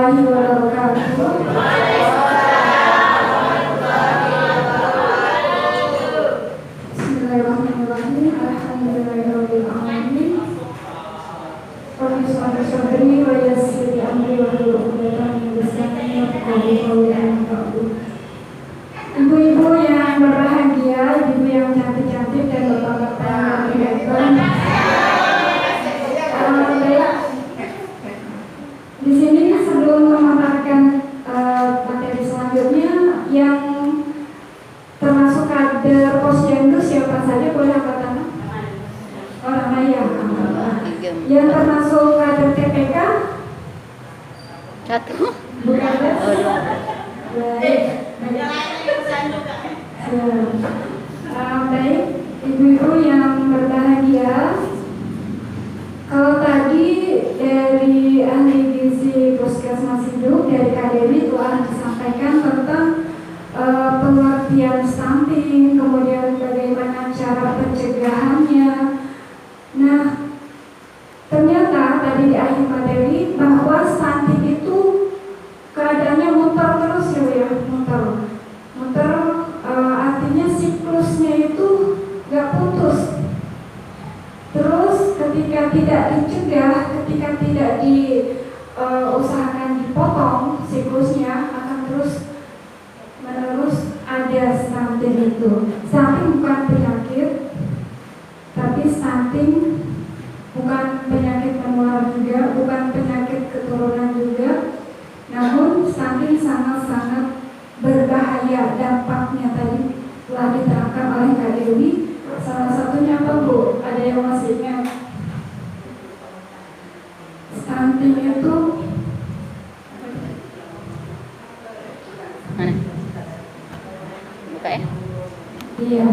warahmatullahi wabarakatuh. Bismillahirrahmanirrahim. Alhamdulillahirabbil alamin. Rabbi shrah li sadri wa yassir li amri wahlul 'uqdatam min lisani yafqahu qawli. Ibu-ibu yang berbahagia, ibu yang cantik-cantik dan bapak-bapak yang hebat. Di sini sebelum memaparkan materi selanjutnya yang termasuk kader Posyandu siapa saja boleh angkat tangan? Orang ayah. Yang termasuk kader TPK? Satu. Bukan. Baik. Baik, ibu-ibu yang berbahagia. Kalau tadi dari ahli gizi Puskesmas Induk dari KDW telah disampaikan tentang pengertian stunting, kemudian bagaimana cara pencegahannya. Nah, ternyata tadi di akhir materi bahwa stunting itu keadaannya muter terus ya, muter artinya siklusnya itu gak putus. Terus ketika tidak dicegah, ketika tidak diusahakan dipotong siklusnya, akan terus menerus ada stunting itu. Stunting bukan penyakit, tapi stunting bukan penyakit menular juga, bukan penyakit keturunan juga. Namun stunting sangat-sangat berbahaya, dampaknya tadi telah diterangkan oleh Kak Dewi. Salah satunya apa Bu? Ada yang masih ingat? Stunting itu mana? Buka ya? Iya,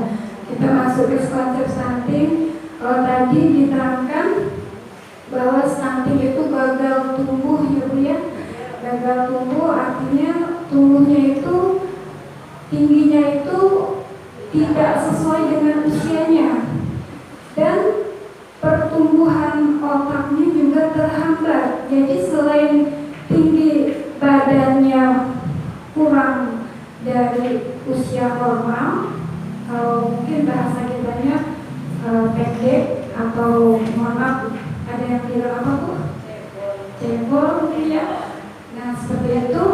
kita masuk ke konsep stunting. Kalau tadi diterangkan bahwa stunting itu gagal tumbuh ya Bu ya. Gagal tumbuh artinya tumbuhnya itu tingginya itu tidak sesuai dengan usianya, dan pertumbuhan otaknya juga terhambat. Jadi selain tinggi badannya kurang dari usia normal, kalau mungkin bahasa kitanya pendek atau mohon maaf ada yang bilang apa tuh? Cebol mungkin ya. Nah seperti itu.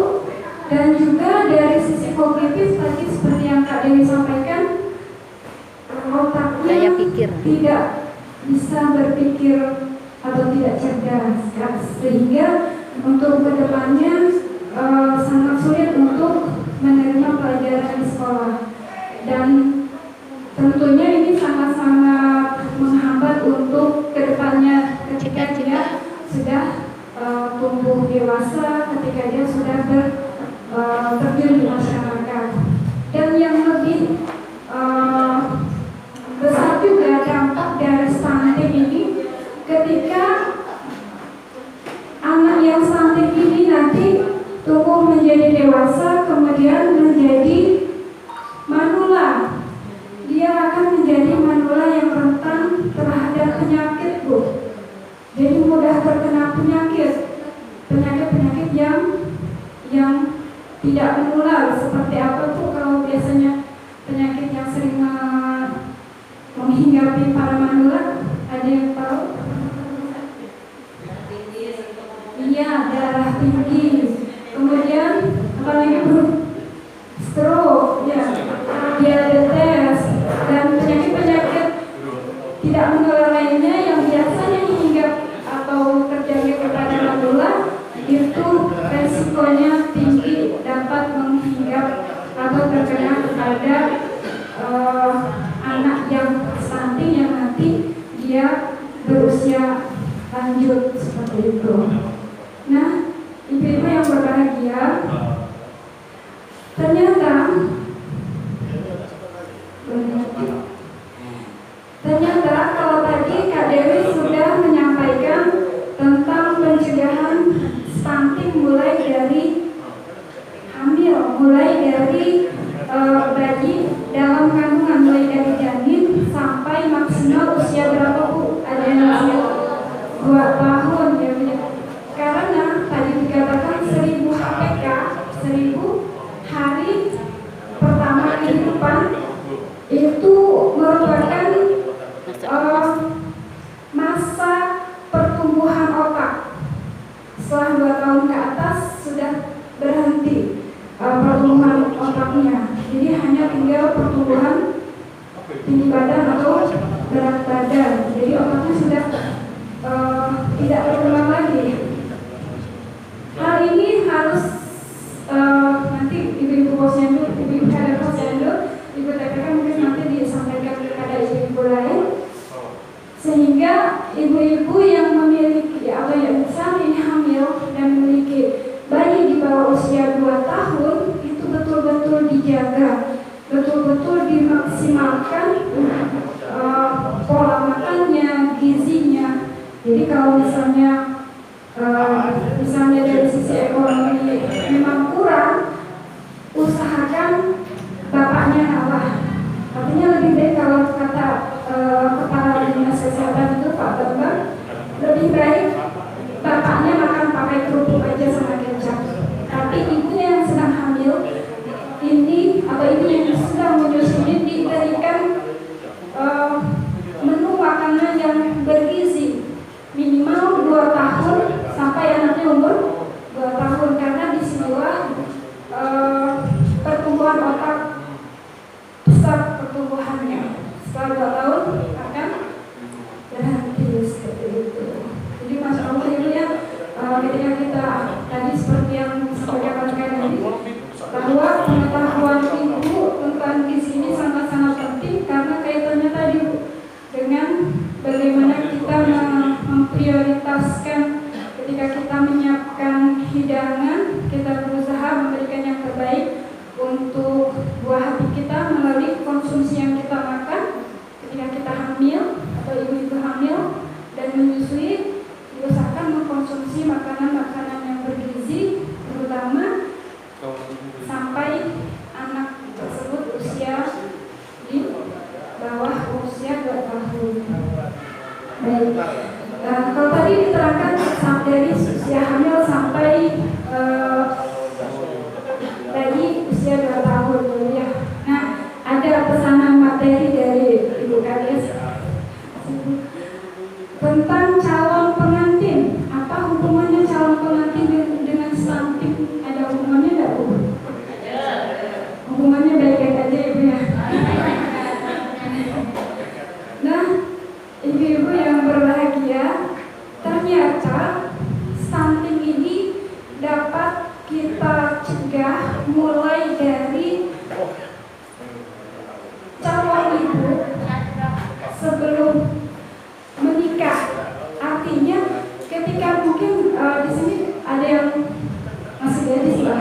Dan juga dari sisi kognitif tadi seperti yang Kak Dewi sampaikan, otaknya tidak bisa berpikir atau tidak cerdas, sehingga untuk kedepannya sangat sulit untuk menerima pelajaran di sekolah. Dan tentunya ini sangat-sangat menghambat untuk kedepannya ketika dia sudah tumbuh dewasa, ketika dia sudah terjun di masyarakat. Dan yang lebih besar juga dampak dari stunting ini ketika anak yang stunting ini nanti tumbuh menjadi dewasa, kemudian menjadi manula. Dia akan menjadi manula yang rentan terhadap penyakit Bu. Jadi mudah terkena penyakit yang tidak menular. Seperti apa tuh kalau biasanya penyakit yang sering menghinggapi para manula? Ada yang tahu? Iya, darah tinggi. Kemudian apa lagi Bu? Stroke, ya, diabetes, dan penyakit-penyakit tidak menular lainnya yang biasanya hinggap atau terjadi kepada manula itu resikonya tinggi dapat menghinggap atau terkena kepada anak yang stunting yang nanti dia berusia lanjut seperti itu. Nah, ibu-ibu yang berbahagia, ternyata kalau tadi Kak Dewi sudah menyampaikan tentang pencegahan stunting mulai dari hamil, mulai dari bayi dalam kandungan, mulai dari janin sampai maksimal usia berapa Bu? Ada yang usia 2 tahun ya. Karena tadi dikatakan 1000 itu merupakan masa pertumbuhan otak. Setelah 2 tahun ke atas sudah berhenti pertumbuhan otaknya. Jadi hanya tinggal pertumbuhan tinggi badan atau berat badan. Jadi otaknya sudah tidak berkembang lagi. Hal ini harus nanti ibu-ibu posyandu, ibu-ibu kader posyandu, ibu TPK mungkin nanti disampaikan kepada ibu-ibu lain, sehingga ibu-ibu yang memiliki atau yang saat ini hamil dan memiliki bayi di bawah usia 2 tahun itu betul-betul dijaga, betul-betul dimaksimalkan pola makannya, gizinya. Jadi kalau misalnya dari sisi ekonomi memang kurang, usahakan bapaknya ngalah. Artinya lebih baik kalau kata kepala dinas kesehatan itu Pak Bambang, lebih baik bapaknya makan pakai kerupuk aja sama kecap. Tapi ibunya yang sedang hamil ini atau ibu yang sedang menyusui diberikan menu makanan yang bergizi minimal 2 tahun sampai anaknya umur 2 tahun, karena disinilah pertumbuhan otak besar pertumbuhannya. Setelah 2 tahun akan berhenti seperti itu. Jadi Masya Allah ibu ya, ketika kita tadi seperti yang disampaikan tadi, bahwa pengetahuan ibu tentang gizi ini sangat-sangat penting karena kaitannya tadi dengan bagaimana kita memprioritaskan ketika kita menyiapkan hidangan, kita berusaha memberikan yang terbaik untuk buah hati kita melalui konsumsi yang kita makan ketika kita hamil atau ibu-ibu hamil dan menyusui. Diusahakan mengkonsumsi makanan-makanan yang bergizi, terutama sampai anak tersebut usia di bawah usia 2 tahun. Baik. Kalau tadi diterangkan dari usia hamil sampai bayi usia 2 tahun ya. Nah, ada pesanan materi dari Ibu Kades tentang calon pengantin. Apa hubungannya calon pengantin dengan stunting? Ada hubungannya enggak, Bu? Hubungannya baik-baik aja Ibu ya. Nah, ibu-ibu yang berbahagia, ternyata stunting ini dapat kita cegah mulai dari calon ibu sebelum menikah. Artinya ketika mungkin di sini ada yang masih gadis lah.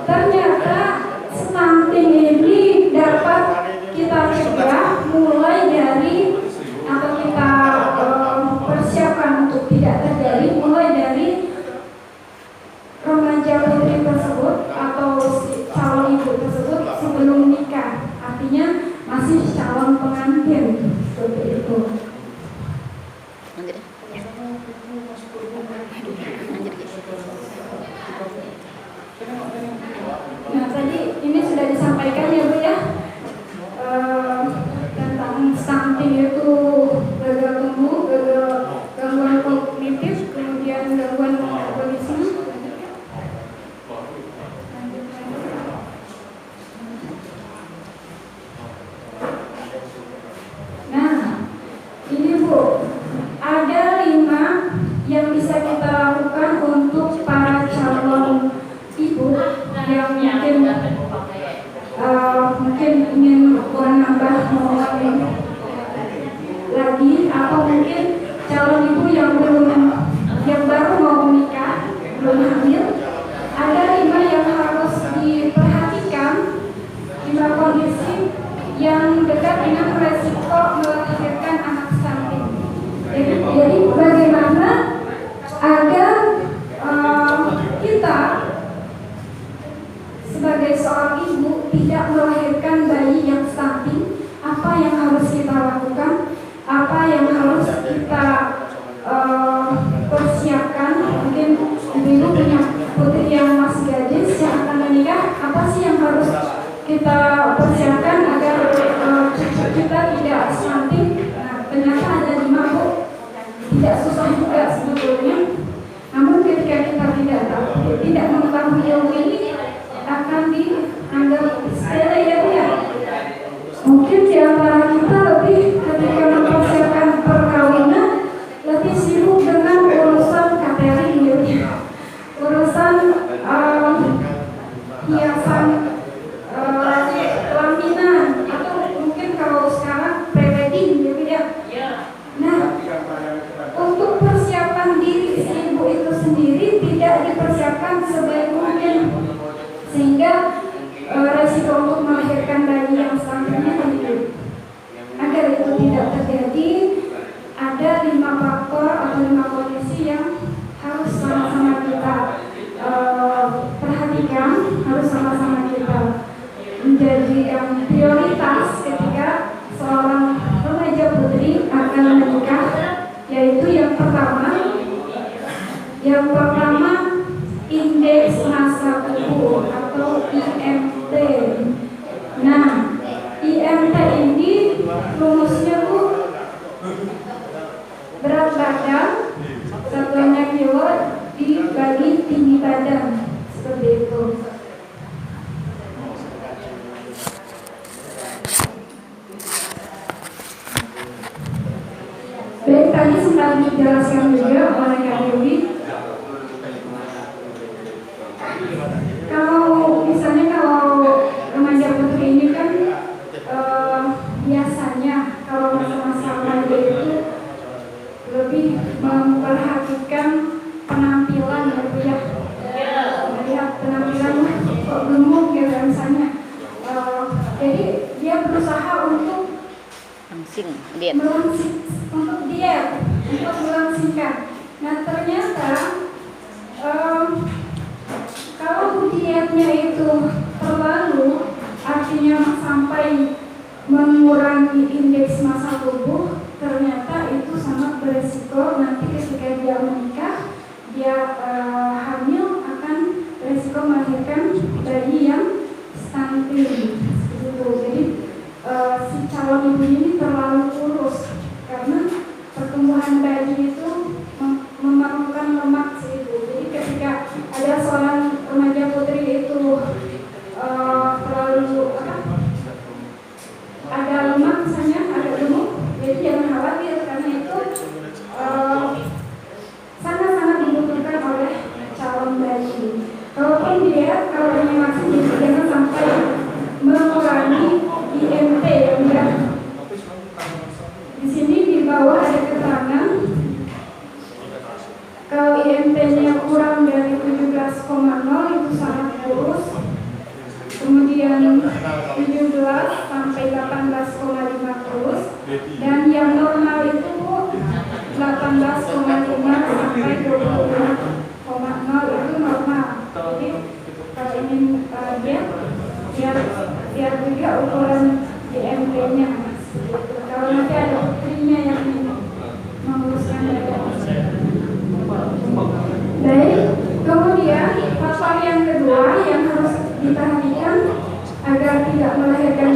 Ternyata stunting ini dapat kita cegah mulai dari atau kita persiapkan untuk tidak terjadi mulai dari remaja putri tersebut atau si calon ibu tersebut sebelum nikah. Artinya masih calon pengantin seperti itu. Nah tadi ini sudah disampaikan ya Bu ya, tentang stunting itu gagal tumbuh, gagal gangguan kognitif kita persiapkan agar cucu kita tidak stunting. Nah, ternyata ada 5 Bu. Tidak susah juga sebetulnya. Namun ketika kita tidak mengetahui ilmu ini akan dianggap sepele ya Bu ya. Mungkin di antara kita lebih ketika mempersiapkan perkawinan lebih sibuk dengan urusan catering ya Bu ya. Urusan hiasan pelaminan atau mungkin kalau sekarang pre-wedding gitu ya. Nah, untuk persiapan diri si ibu itu sendiri tidak dipersiapkan sebaik mungkin sehingga resiko untuk melahirkan bayi yang selanjutnya tinggi. Agar itu tidak terjadi, ada 5 faktor atau 5 kondisi yang harus sama-sama kita perhatikan, harus sama-sama kita menjadi yang prioritas ketika seorang remaja putri akan menikah, yaitu yang pertama indeks massa tubuh atau IMT. Nah, IMT ini rumusnya Bu, berat badan satuannya kilo dibagi tinggi badan, seperti itu. Baik, tadi sempat dijelaskan juga oleh Kak Dewi. Kalau remaja putri ini kan biasanya kalau masa-masa remaja itu lebih memperhatikan penampilan ya, melihat penampilan kok gemuk gitu misalnya. Jadi dia berusaha untuk melangsingkan. Nah ternyata kalau dietnya itu terlalu, artinya sampai mengurangi indeks massa tubuh, ternyata itu sangat beresiko nanti ketika dia menikah, dia hamil akan beresiko melahirkan bayi yang stunting. Jadi si calon ibu ini terlalu kurus karena pertumbuhan bayi itu memerlukan lemak sih ibu. Jadi ketika ada seorang remaja putri itu terlalu ada lemak misalnya, ada gemuk, jadi jangan khawatir karena itu sangat-sangat dibutuhkan oleh calon bayi. Kalaupun dia kalau ini masih jangan sampai mengurangi IMT ya enggak. Di sini di bawah ada keterangan kalau IMT-nya kurang dari 17,0 itu sangat kurus. Kemudian 17 sampai 18,5 kurus, dan yang normal itu 18,5 sampai 25,0 itu normal. Jadi kalau ingin biar juga ukuran IMT-nya. Kalau nanti ada putrinya yang menguruskan dada. Baik, kemudian faktor yang kedua yang harus diperhatikan agar tidak melahirkan